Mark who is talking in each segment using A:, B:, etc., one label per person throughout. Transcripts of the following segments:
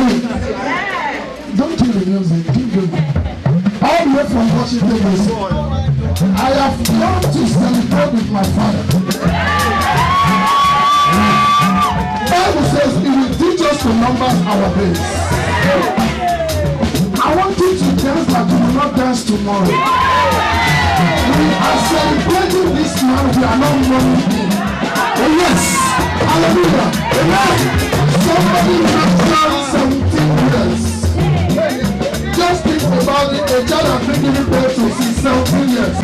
A: doing? Don't kill the music. Keep doing. All the way from Washington DC. I have come to celebrate with my father. Bible says He will teach us to number our days. I want you to dance like you will not dance tomorrow. We are celebrating this man. We are not mourning him. Oh yes. Hallelujah. Amen. Somebody has done 17 years. Just think about it. A child has been giving birth to 17 years.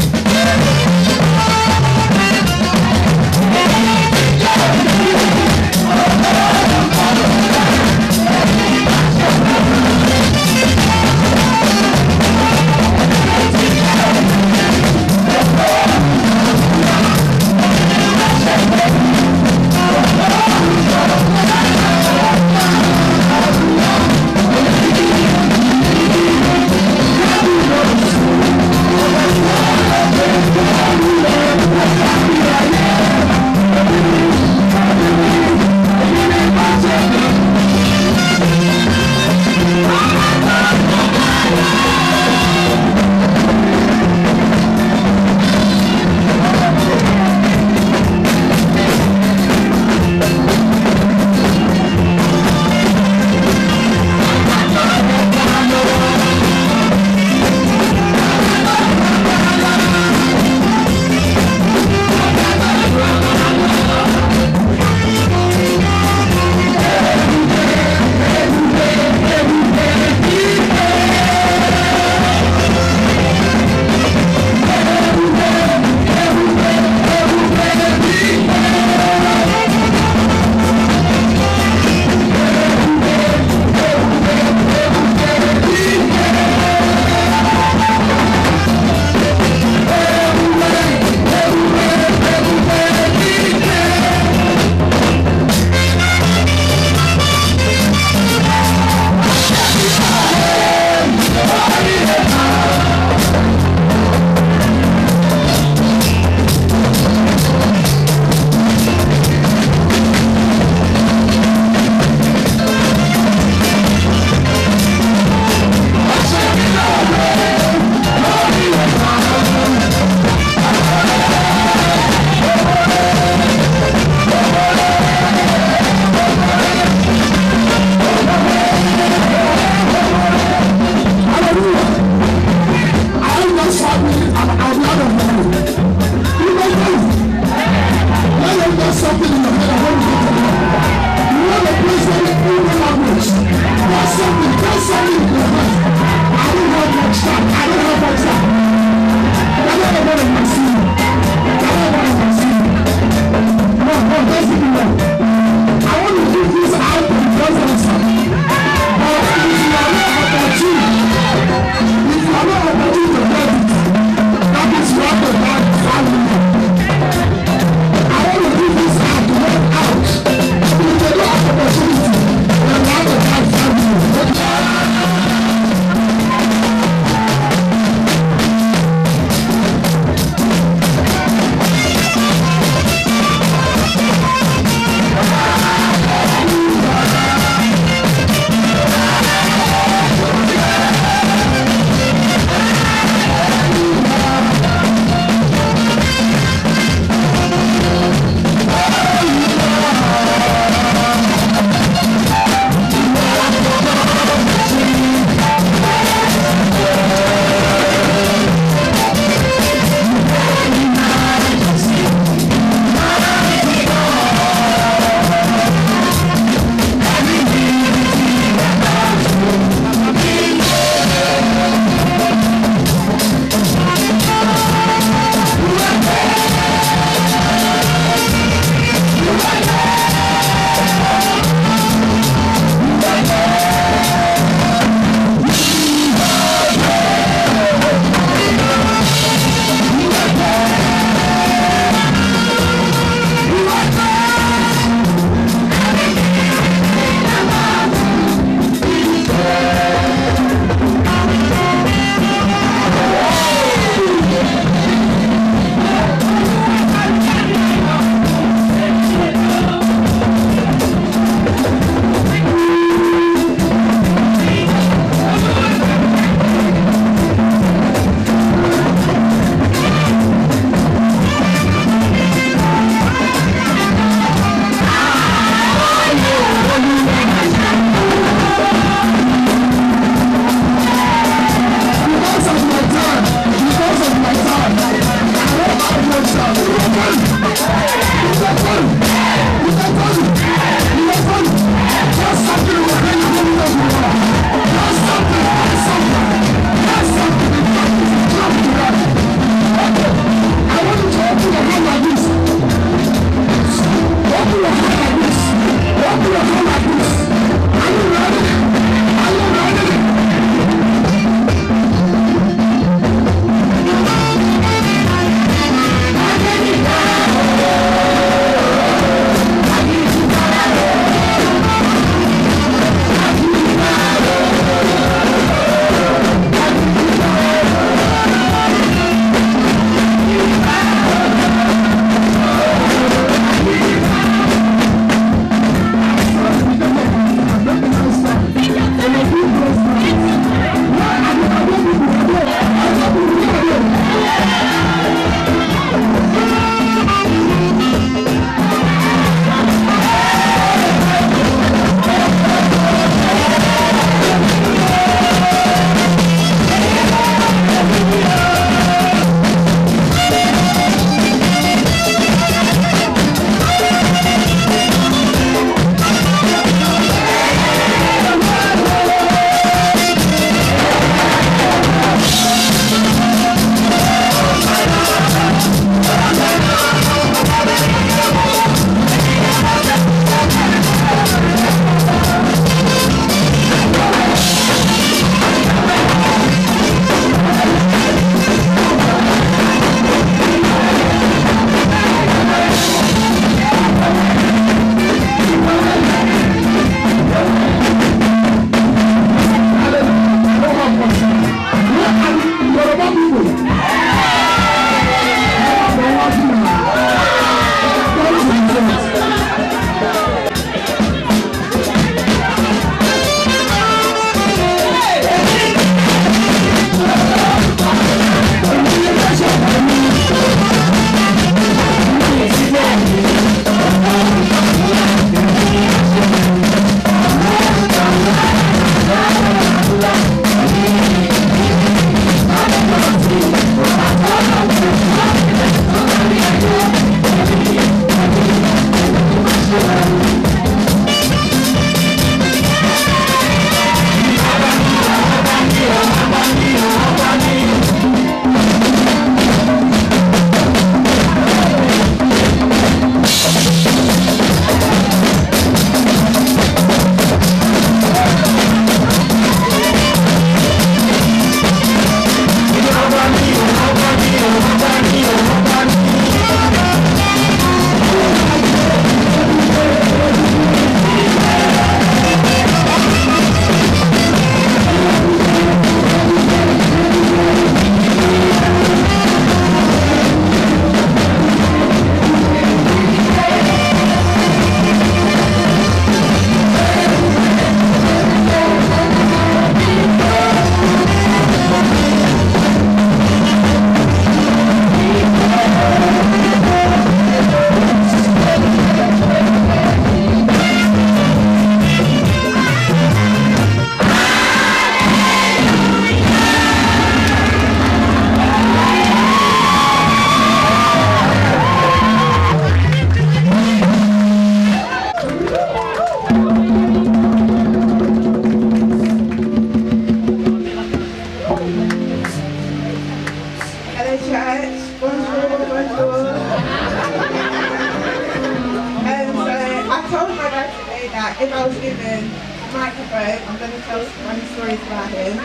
B: alive, I'm going to tell funny stories about him.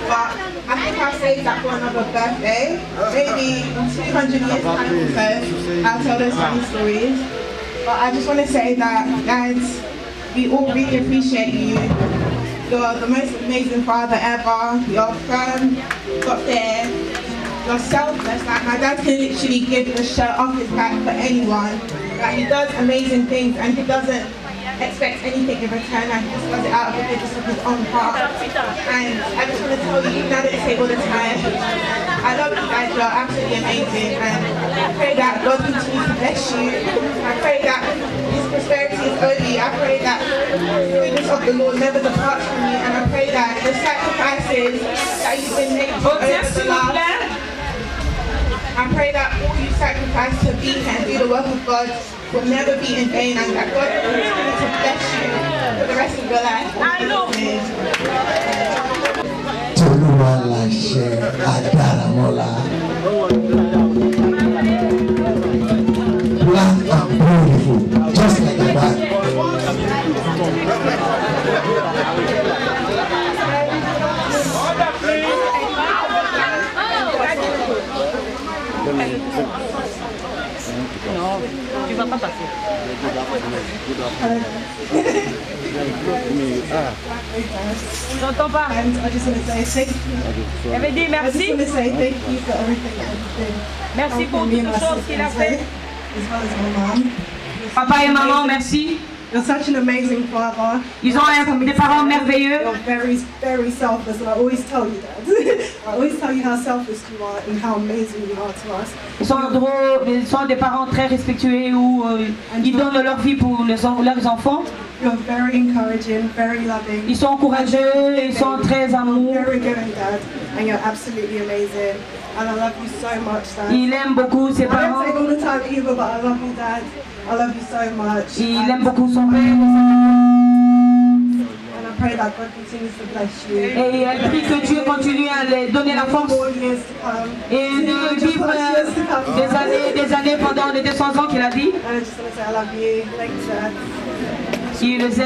B: But I think I'll save that for another birthday. Maybe 200 years time or so, I'll tell those funny stories. But I just want to say that, guys, we all really appreciate you. You're the most amazing father ever. You're firm, got there. You're selfless. Like my dad can literally give the shirt off his back for anyone. Like he does amazing things and he doesn't expect anything in return. Like he just does it out of the goodness of his own heart. And I just want to tell you, even though I don't say all the time, I love you guys. You're absolutely amazing. And I pray that God continues to bless you. I pray that His prosperity is over you. I pray that the goodness of the Lord never departs from you. And I pray that the sacrifices that you've been making over the last, I pray that all you sacrifice to be here and do the work of God will never be in vain, and that God will continue to bless you for the rest of your life.
A: Black and beautiful, just like a bag.
C: Non, tu vas pas passer. J'entends pas. Elle veut dire merci. Merci pour toutes les choses qu'il a fait. Papa et maman, merci.
B: You're such an amazing father.
C: Ils ont des parents merveilleux.
B: You're very, very selfless, and I always tell you that. I always tell you how selfless you are and how amazing you are to us.
C: Ils sont des parents très respectueux où ils donnent leur vie pour leurs enfants.
B: You're very encouraging, very loving.
C: Ils sont courageux, ils sont très amoureux.
B: You're very good dad, and you're absolutely amazing. And I love you so much, Dad.
C: Il aime beaucoup ses parents.
B: I don't say all the time either, but I love you, Dad. I love you so much.
C: Il aime beaucoup son père.
B: And I pray that God continues to bless you.
C: Et elle prie que Dieu continue à les donner la force et de vivre des années pendant les 200 ans qu'il a dit.
B: And I just want to say I love you. Thanks, Dad.
C: Il les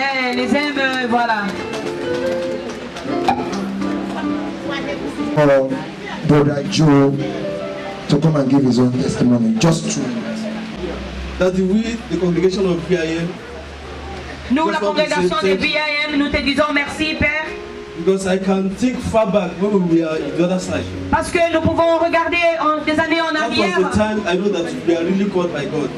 C: aime, voilà.
A: Brother Joe to come and give his own testimony. Just 2 minutes.
D: That we, the congregation of BIM,
C: Nous, la congrégation de BIM, nous te disons merci, Père.
D: Because I can think far back when we were in the other side.
C: Parce que nous pouvons regarder des années en arrière.
D: That was the time I know that we are really called by God.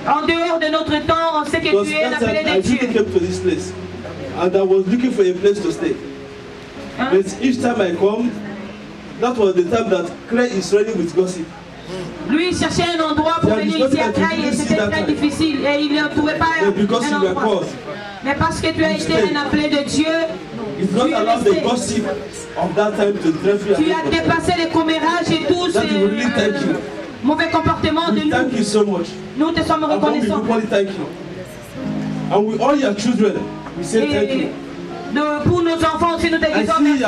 C: En dehors de notre temps, on sait que
D: Because
C: tu es
D: that
C: appelé
D: time I
C: de Dieu.
D: really came to this place, and I was looking for a place to stay. But each time I come, that was the time that Claire is ready with gossip.
C: Lui, il cherchait un endroit pour venir ici à Creil et c'était très difficile et il ne trouvait pas un endroit. Mais parce que tu as été un appelé de Dieu, tu as dépassé les commérages et tout ce mauvais comportement de nous. Nous te sommes reconnaissants. Et pour nos enfants aussi, nous te disons merci.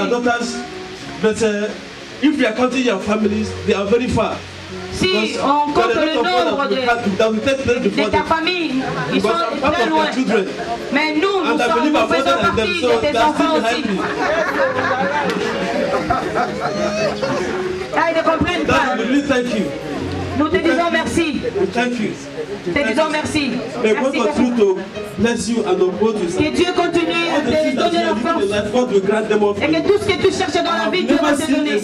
D: If you are counting your families, they are very far.
C: Si on compte le nombre de ta famille, ils sont très loin. Mais nous faisons partie de tes enfants aussi. Ah, ils ne comprennent pas. Nous te disons merci. Te disons merci. Que Dieu continue à te donner la force. Et que tout ce que tu cherches dans la vie, Dieu va te donner.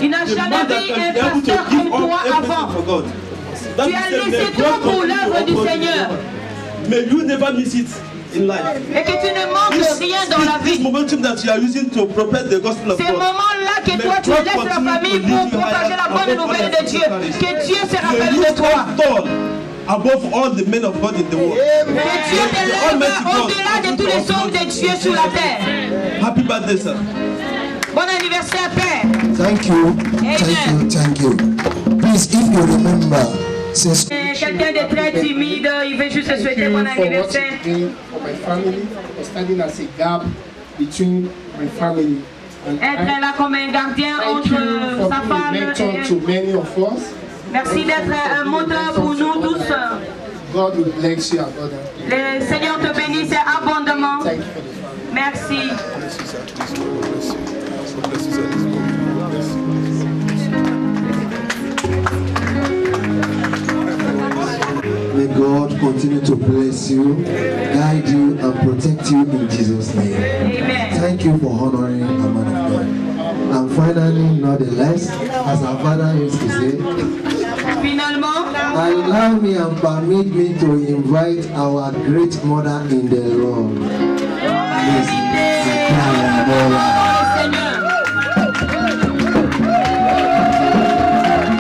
C: Il n'a jamais vu un pasteur comme toi avant. Tu as laissé tout pour l'œuvre du Seigneur.
D: May you never miss it in life.
C: Et que tu ne manques rien dans la vie.
D: This momentum that you are using to propel the gospel of God.
C: Ces moments-là que toi tu laisses la famille pour propager la bonne nouvelle de Dieu. Que Dieu se rappelle de toi.
D: Above all the men of God in the world.
C: Que Dieu t'élève au-delà de tous les hommes de Dieu sur la terre.
D: Happy birthday, sir.
C: Bon anniversaire, Père.
A: Thank you.
C: Amen.
A: Thank you. Please, if you remember, since
C: quelqu'un de très timide, il veut juste souhaiter bon anniversaire.
E: For my family, for standing as a gap between my family.
C: Être là comme un gardien entre sa femme et
E: to many of us.
C: Merci d'être un moteur pour nous tous.
E: God will bless you abundantly.
C: Le Seigneur te bénisse abondamment.
E: Thank you for the family.
C: Merci.
A: May God continue to bless you, guide you, and protect you in Jesus' name.
C: Amen.
A: Thank you for honoring a man of God. And finally, not the less, as our father used to say,
C: Finalement,
A: allow me and permit me to invite our great mother in the Lord, Miss Akaya Mola.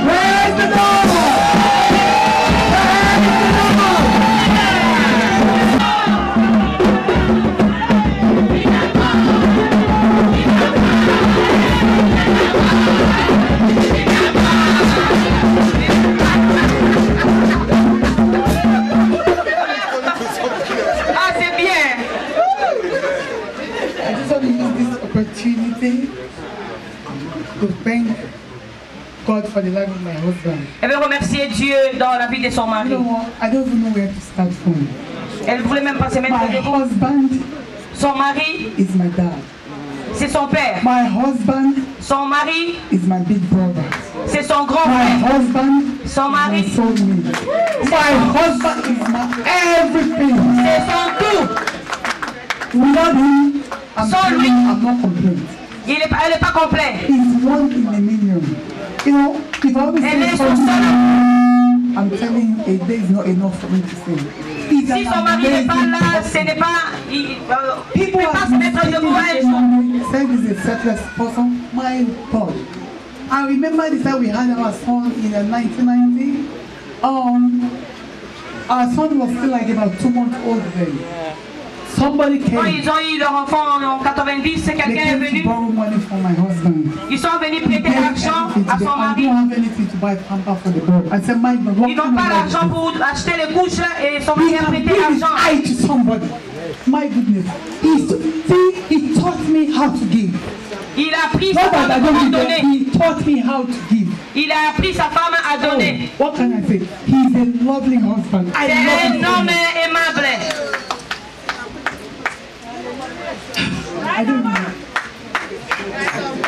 A: Praise the Lord!
F: To thank God for the life of my husband.
C: Elle veut remercier Dieu dans la vie de son mari.
F: You know what? I don't even know where to start from.
C: Elle voulait même pas se mettre
F: My
C: debout.
F: husband
C: Son mari,
F: is my dad.
C: c'est son père.
F: My husband
C: Son mari,
F: is my big brother.
C: c'est son grand
F: My
C: frère.
F: husband
C: Son
F: is
C: mari,
F: my soulmate. My husband is my everything.
C: c'est son tout.
F: Without him,
C: Sans lui.
F: I'm not complete.
C: Elle n'est pas complète.
F: He's one in a million. You know, if I always
C: Elle
F: say
C: est son
F: something,
C: seul.
F: I'm telling you, a day is not enough for me to say. He's
C: Si
F: an
C: son mari n'est pas
F: amazing
C: là, ce
F: person.
C: n'est pas. Il ne
F: People
C: peut pas
F: have
C: se mettre debout un jour.
F: said he's a selfless person. My God. I remember the time we had our son in 1990. Our son was still like about 2 months old then. Somebody
C: Quand
F: came.
C: ils ont eu leur enfant en 90,
F: They
C: quelqu'un est
F: came to
C: venu.
F: borrow money from my husband.
C: Ils sont venus
F: They
C: prêter
F: gave
C: l'argent
F: everything
C: à
F: to them.
C: son
F: I
C: mari.
F: don't have anything to buy pamper for the boy. I said, my God, what
C: Ils n'ont
F: kind
C: pas
F: of
C: l'argent
F: life is
C: pour acheter les couches et son
F: this?
C: mari
F: He
C: a
F: can
C: prêté
F: give his
C: l'argent.
F: eye to somebody. My goodness. He taught me how to give.
C: Il a appris sa
F: Not that I
C: femme à
F: don't give them,
C: donner.
F: he taught me how to give.
C: Il a appris sa femme à donner.
F: What can I say? He's a lovely husband. I
C: C'est
F: love
C: un
F: him.
C: homme aimable.
F: I don't know.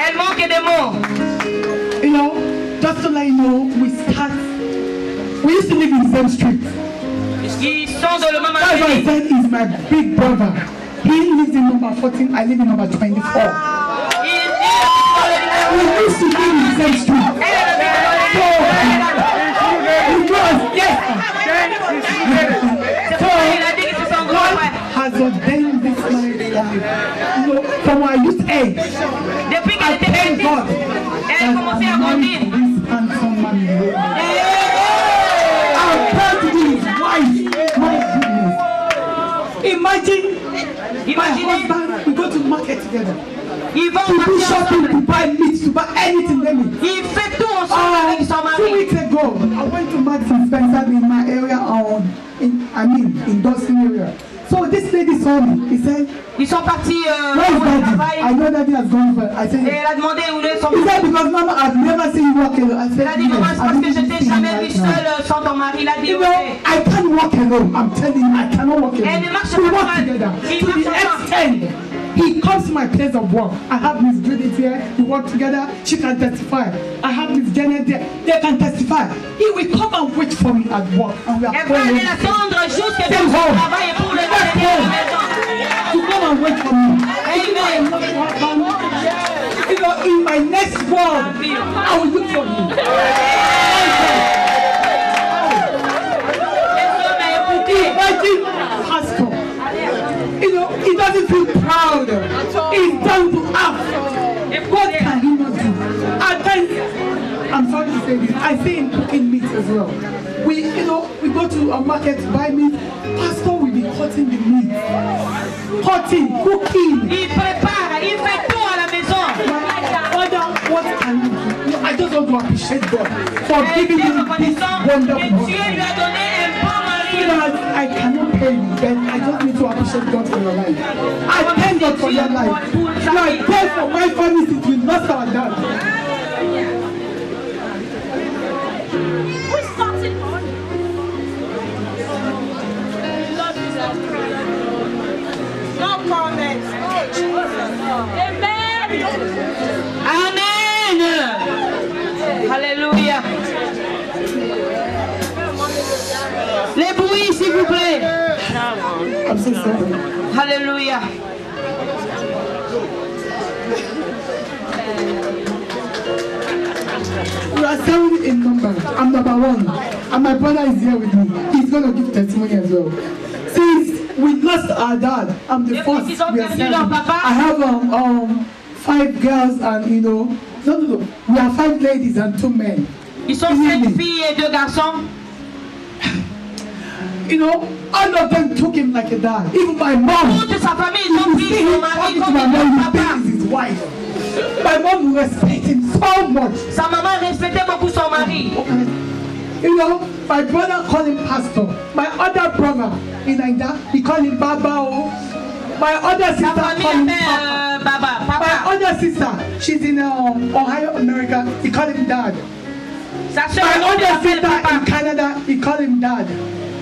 C: Elle manque de mots.
F: You know, just to let you know, we used to live in the same street.
C: Ils sont dans le même
F: That's why I
C: endroit.
F: said he's my big brother. He lives in number 14, I live in number 24. We used to live in the same street. Has ordained this marriage life. You know, from our youth age,
C: Depuis
F: I
C: qu'elle était
F: thank
C: petite,
F: God
C: elle a
F: that
C: commencé à
F: I'm married
C: grandir.
F: to this handsome man. I'm proud to be his wife. My goodness. Imagine my husband, we go to market together.
C: Ils vont
F: To do
C: partir
F: shopping, to
C: ensemble.
F: buy meat, to buy anything, let me.
C: Il fait tout ensemble avec son
F: 2
C: mari.
F: weeks ago, I went to Marks and Spencer in my area, in Dawson area. So this lady saw me. He said,
C: Ils sont partis
F: where is
C: pour le
F: daddy? I
C: travail.
F: know daddy has gone over. I said,
C: Et elle a demandé où est son
F: he
C: mari.
F: said, because mama, I've never seen you walk alone. I
C: Elle
F: said,
C: a dit, maman, c'est
F: yes,
C: parce que je
F: didn't
C: t'ai
F: see him
C: jamais vu
F: right now.
C: seule sans ton mari. Il a dit,
F: You know,
C: ok.
F: I can't walk alone. I'm telling you, I cannot walk alone.
C: Elle ne marche
F: We
C: pas
F: walk
C: seule.
F: together.
C: Ils
F: To the
C: marchent ensemble.
F: extent, he comes to my place of work. I have Miss Judith here. We work together. She can testify. I have Miss Janet there. They can testify. He will come and wait for me at work. And we are
C: Elle va aller
F: going
C: l'attendre jusqu'à
F: Stay
C: son
F: home.
C: travail et pour le ramener à la maison.
F: to come and wait for me.
C: Amen.
F: You know, in my next world, I will look for you. Imagine pastor. You know, he doesn't feel proud. He's down to earth. What can he not do? At times, I'm sorry to say this, I see him cooking meat as well. We go to a market to buy meat. Pastor will be cutting the meat. Cutting, cooking.
C: Il prépare, il fait tout à la maison.
F: Father, what can you do? You know, I just want to appreciate God for giving
C: Elle est
F: me this
C: reconnaissant
F: wonderful
C: que Dieu
F: husband.
C: lui a donné un bon
F: You
C: mari.
F: know, I cannot pay you, but I just need to appreciate God for your life. I thank God for your life. You know, I pray for my family since we lost our dad.
C: Amen. Alléluia. Les bruits, s'il vous plaît. Alléluia.
F: We are 7 in number. I'm number 1. And my brother is here with me. He's going to give testimony as well. Since we lost our dad, I'm the first. We are 7. I have 5 girls and, you know, no. We are 5 ladies and 2 men.
C: Ils sont 5 filles et 2 garçons.
F: You know, all of them took him like a dad. Even my mom.
C: Toute sa famille, ils ont pris son mari comme un papa.
F: His wife. My mom respects him so much.
C: Sa maman respectait beaucoup son mari.
F: You know, my brother called him pastor. My other brother in Nigeria, he called him Baba. My other sister called him Papa. My other sister, she's in Ohio, America, he called him Dad. My other sister in Canada, he called him Dad.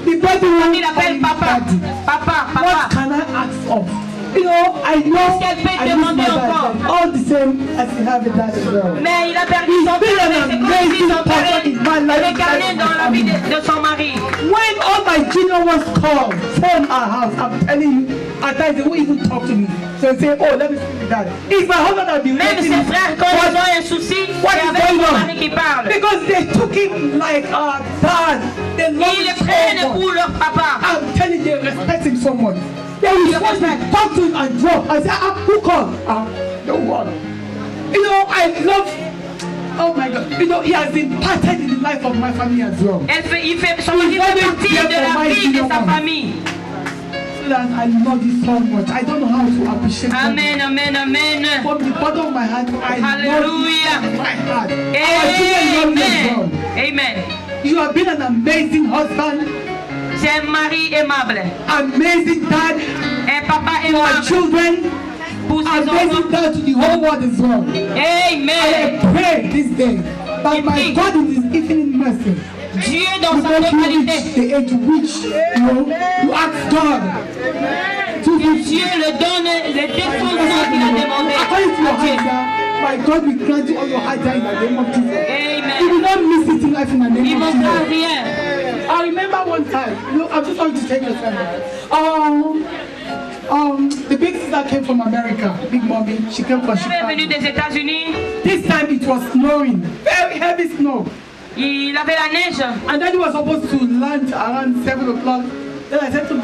F: The brother called him Daddy. What can I ask of? You know, I know I miss my dad, all the same as he have a dad as well.
C: Mais il a perdu son père, c'est comme si son père avait gagné dans la vie de son mari.
F: When all my junior ones call from our house, I'm telling you, at times they won't even talk to me. So they say, oh, let me speak to dad. It's my husband that be
C: Même ses frères, quand ils ont un souci, c'est avec son mari qui parle.
F: Because they took him like dad. They love him so much.
C: Pour leur papa.
F: I'm telling you, they respect him so much. They will just talk to him and drop. I say, who called? No one. You know, I love. Oh my God. You know, he has been impacted in the life of my family as well.
C: Il fait son mari fait partie de la vie de sa famille.
F: So that I love you so much. I don't know how to appreciate.
C: Amen, amen, amen.
F: From the bottom of my heart, I
C: Hallelujah.
F: love you from my heart.
C: Amen. Amen.
F: You have been an amazing husband.
C: C'est un mari aimable.
F: Amazing dad.
C: Un papa
F: aimable. For our children. Amazing dad to the whole world as well.
C: Amen.
F: I pray this day that my God in His infinite mercy.
C: Dieu dans sa totalité.
F: The age to which you ask God to
C: Dieu le donne le défoulement qu'il a demandé.
F: According to your heart, my God will grant you all your heart in the name of Jesus.
C: Amen.
F: You will not miss it in life in the name of Jesus.
C: Rien.
F: I remember one time, you know, I'm just going to take your time. The big sister came from America, Big Mommy. She came from Chicago.
C: Elle est venue des États-Unis.
F: This time it was snowing, very heavy snow.
C: Il avait la neige.
F: And then he was supposed to lunch around 7 o'clock. Then I said to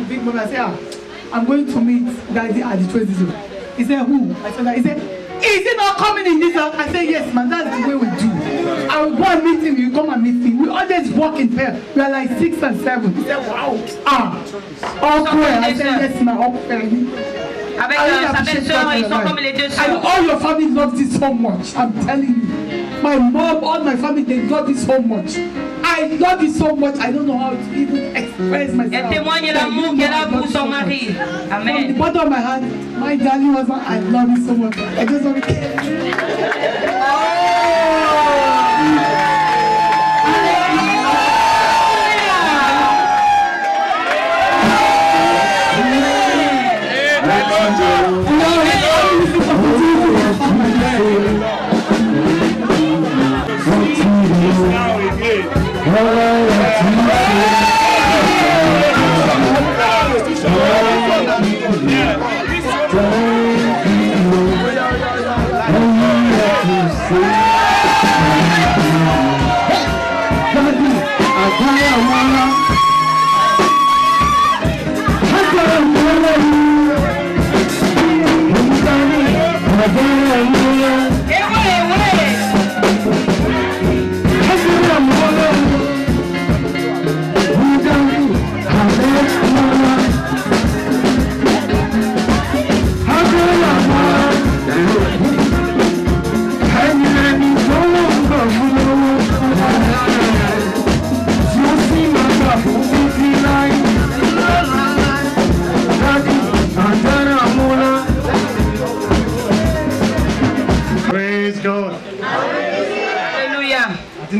F: Big Mommy, I said, I'm going to meet Daddy at the train station. He said, who? I said, he said, is he not coming in this house? I said, yes, man, that's the way we do. I will go and meet him, you come and meet me. We always walk in pair. We are like 6 and 7. He said, wow. Okay. I said, yes, my okay.
C: Avec sa belle-sœur, ils sont comme les deux sœurs.
F: And all your family loves this so much. I'm telling you. My mom, all my family, they love it so much. I love it so much. I don't know how to even express myself.
C: Elle témoigne l'amour qu'elle a pour son mari. Amen.
F: From the bottom of my heart, my darling husband, I love you so much. I just want to kiss you.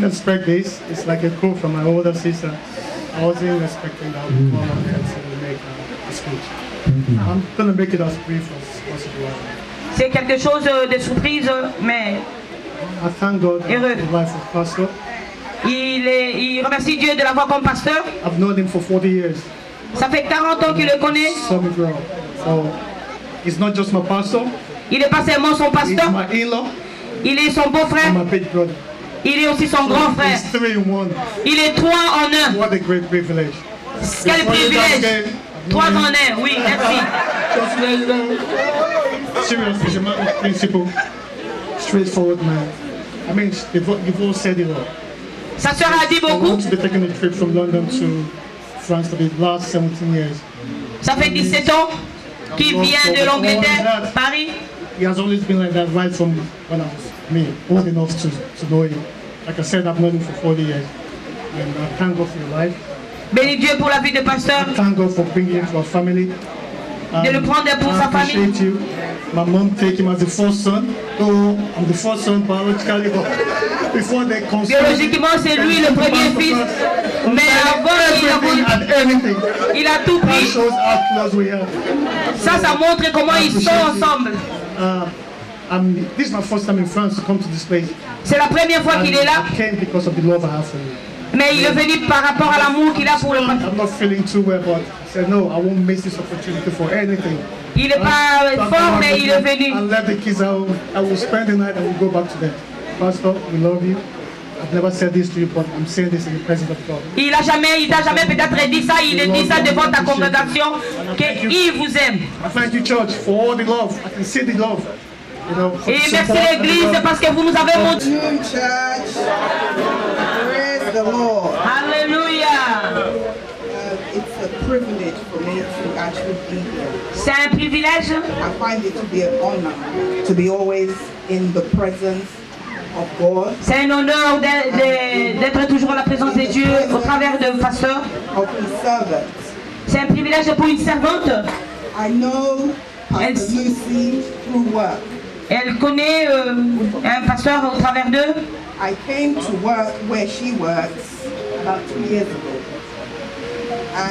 G: Expect this. It's like a quote from my older sister. I wasn't expecting that one of them to make a speech. I'm gonna make it as brief as possible.
C: C'est quelque chose de surprise, mais
G: I thank God
C: heureux.
G: for the life of Pastor.
C: Il remercie Dieu de l'avoir comme pasteur.
G: I've known him for 40 years.
C: Ça fait 40 ans qu'il le connaît.
G: So he's not just my pastor.
C: Il n'est pas seulement son
G: He's
C: pasteur.
G: my in-law
C: Il est son beau-frère.
G: and my big brother.
C: Il est aussi son grand frère.
G: He's 3 in 1.
C: Il est 3 en 1.
G: What a great privilege.
C: Quel privilège. 3 en 1, oui, merci.
G: Just let you know. Seriously, he's a man of principle. Straightforward man. I mean, you've all said it all.
C: Sa sœur a dit
G: I
C: beaucoup.
G: want to be taking a trip from London to France for the last 17 years.
C: Ça fait 17 ans qu'il vient de l'Angleterre, Paris.
G: He has always been like that right from when I was old enough to know him. Like I said, I've known him for 40 years. And I thank God for your life.
C: Bénis Dieu pour la vie de pasteur,
G: I thank God for bringing him to our family.
C: de le prendre pour
G: I
C: sa famille.
G: appreciate you. My mom take him as the first son. Though I'm the first son biologically, but before they conceived,
C: Biologiquement, c'est lui le premier fils. Mais avant, il a tout
G: That
C: pris.
G: shows how close we are.
C: Ça montre comment ils sont ensemble.
G: This is my first time in France to come to this place.
C: C'est la première fois qu'il est là,
G: I came because of the love I have for you.
C: mais il est venu par rapport à l'amour qu'il a pour le pasteur.
G: I'm not feeling too well, but I said no, I won't miss this opportunity for anything.
C: Il n'est pas fort, mais il est
G: I
C: venu.
G: left the kids at home. I will spend the night and we'll go back to them. Pastor, we love you. I've never said this to you, but I'm saying this in the presence of God.
C: Il t'a jamais peut-être dit ça, il a dit ça devant ta congrégation, qu'il vous aime.
G: I thank you, church, for all the love. I can see the love. You know, for
C: Et
G: the
C: merci
G: support and the
C: l'église
G: love.
C: parce que vous nous avez montré.
B: Afternoon, church. Praise the Lord.
C: Alléluia.
B: It's a privilege for me to actually be here.
C: C'est un privilège.
B: I find it to be an honor to be always in the presence of God,
C: C'est un honneur d'être toujours à la présence de Dieu au travers de pasteur.
B: of His servants.
C: C'est un privilège pour une servante.
B: I know Pastor Lucy through work.
C: Elle connaît un pasteur au travers d'eux.
B: I came to work where she works about 2 years ago.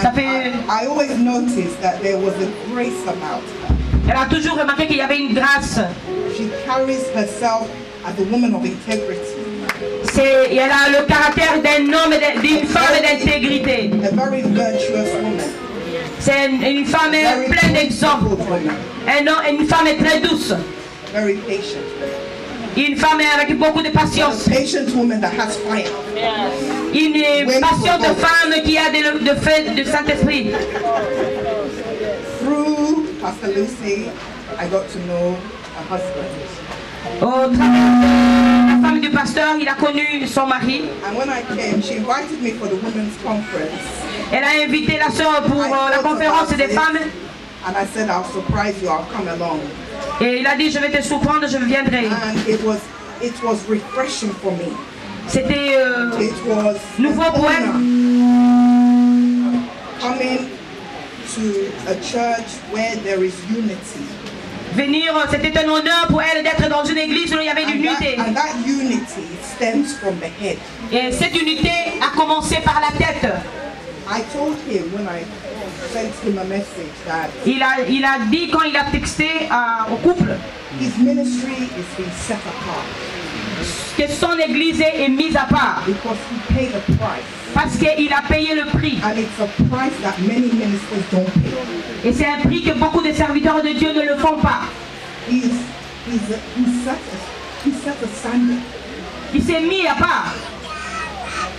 C: Ça
B: And
C: fait-
B: I always noticed that there was a grace about her.
C: Elle a toujours remarqué qu'il y avait une grâce.
B: She carries herself as a woman of integrity,
C: Elle a le caractère d'un homme, d'une femme d'intégrité.
B: a very virtuous woman,
C: C'est une femme
B: very
C: pleine d'exemples.
B: woman,
C: Une femme très douce.
B: very patient.
C: Une femme avec beaucoup de patience.
B: A patient woman that has fire.
C: Une patiente femme qui a de feu de Saint-Esprit.
B: Through Pastor Lucy, I got to know her husband.
C: Au travers de la femme du pasteur, il a connu son mari.
B: And when I came, she invited me for the women's conference.
C: Elle a invité la sœur pour la conférence des femmes.
B: And I said, I'll surprise you, I'll come along.
C: Et il a dit, je vais te surprendre, je viendrai.
B: And it was refreshing for me.
C: C'était
B: It was
C: nouveau
B: an
C: pour elle.
B: honor coming to a church where there is unity.
C: Venir, c'était un honneur pour elle d'être dans une église où il y avait une unité.
B: And that unity stems from the head.
C: Et cette unité a commencé par la tête.
B: I told him when I sent him a message that
C: Il a dit quand il a texté au couple
B: his ministry is being set apart
C: que son église est mise à part
B: because he paid a price.
C: parce qu'il a payé le prix.
B: And it's a price that many ministers don't pay.
C: Et c'est un prix que beaucoup de serviteurs de Dieu ne le font pas.
B: He set a standard
C: Il s'est mis à part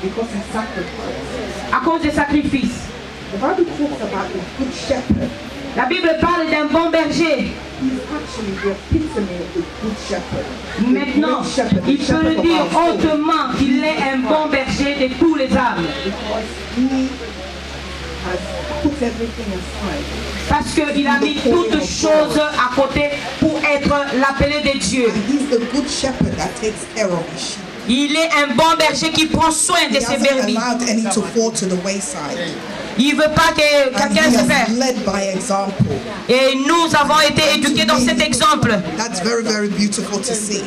B: because he sacrificed.
C: à cause des sacrifices.
B: The Bible talks about the good shepherd.
C: La Bible parle d'un bon berger.
B: He's actually the epitome of the good shepherd. The
C: Maintenant,
B: great shepherd, the
C: il peut
B: shepherd
C: le
B: of
C: dire
B: our soul.
C: hautement qu'il est un bon berger de tous les âmes.
B: Because he has put everything aside.
C: Parce qu'il a mis toutes choses à côté pour être l'appelé de Dieu.
B: And he's the good shepherd that takes care of his sheep.
C: Il est un bon berger qui prend soin de
B: He
C: ses
B: hasn't
C: brebis.
B: allowed any to fall to the wayside.
C: Il ne veut pas que
B: And he
C: quelqu'un se
B: has
C: perde.
B: led by example.
C: Et nous avons été éduqués dans cet exemple.
B: That's very, very beautiful to see.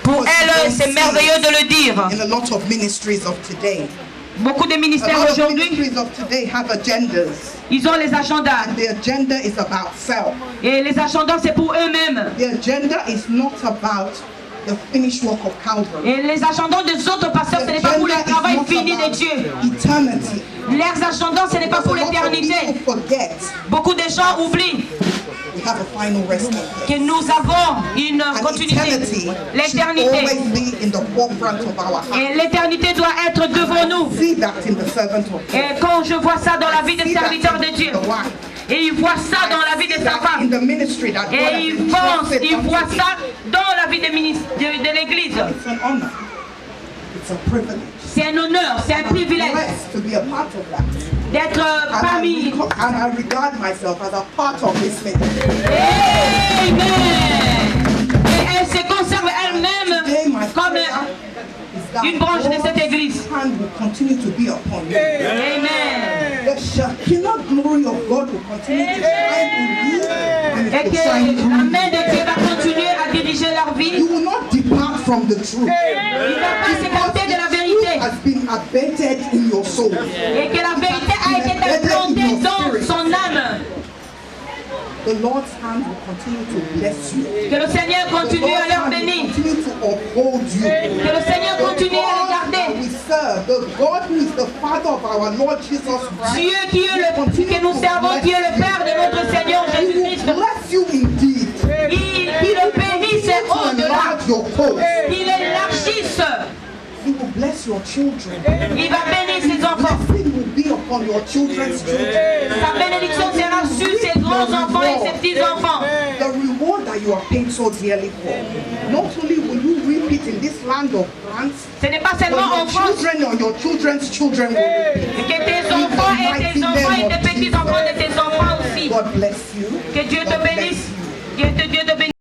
C: Pour elle, c'est merveilleux de le dire.
B: In a lot of ministries of today,
C: Beaucoup de ministères aujourd'hui, ils ont les agendas.
H: And the agenda is about self.
C: Et les agendas, c'est pour eux-mêmes.
H: The agenda is not about the finished work of Calvary.
C: Et les agendas des autres pasteurs, ce n'est pas pour le travail fini de Dieu.
H: Eternity.
C: Leurs agendas, ce n'est pas pour l'éternité. Beaucoup de gens oublient que nous avons une continuité. L'éternité. Et l'éternité doit être devant nous. Et quand je vois ça dans la vie des serviteurs de Dieu, et ils voient ça dans la vie de sa femme, et ils pensent, ils voient ça dans la vie de l'église. C'est un honneur, c'est un privilège d'être parmi.
H: And I regard myself as a part of this ministry.
C: Amen. Et elle se conserve elle-même comme une branche de cette église. Amen.
H: The Shekinah glory of God will continue to shine in you.
C: Et que la main de Dieu va continuer à diriger leur vie.
H: You will not depart from the truth.
C: Il ne va pas s'écarter de la vérité.
H: Has been abated in your soul.
C: Et que la vérité a été implantée dans son âme.
H: The Lord's hand will continue to bless you.
C: Que le Seigneur continue à leur bénir.
H: Continue to uphold you.
C: Que le Seigneur continue à les garder.
H: We serve the God who is the Father of our Lord Jesus Christ.
C: Dieu qui est que nous servons, qui est le Père de notre Seigneur Jésus-Christ.
H: Bless you indeed.
C: Il le bénisse au-delà. Il élargisse.
H: He will bless your children.
C: Il va bénir ses enfants.
H: Blessing will be upon your children's children.
C: Sa bénédiction sera sur ses grands-enfants et ses petits-enfants.
H: The reward that you are paid so dearly for. Not only will you reap it in this land of France,
C: ce n'est pas seulement en France,
H: or your children's children will reap it.
C: Que tes enfants et tes enfants et tes petits-enfants de tes enfants aussi.
H: God bless you.
C: Que Dieu te bénisse. Que Dieu te bénisse.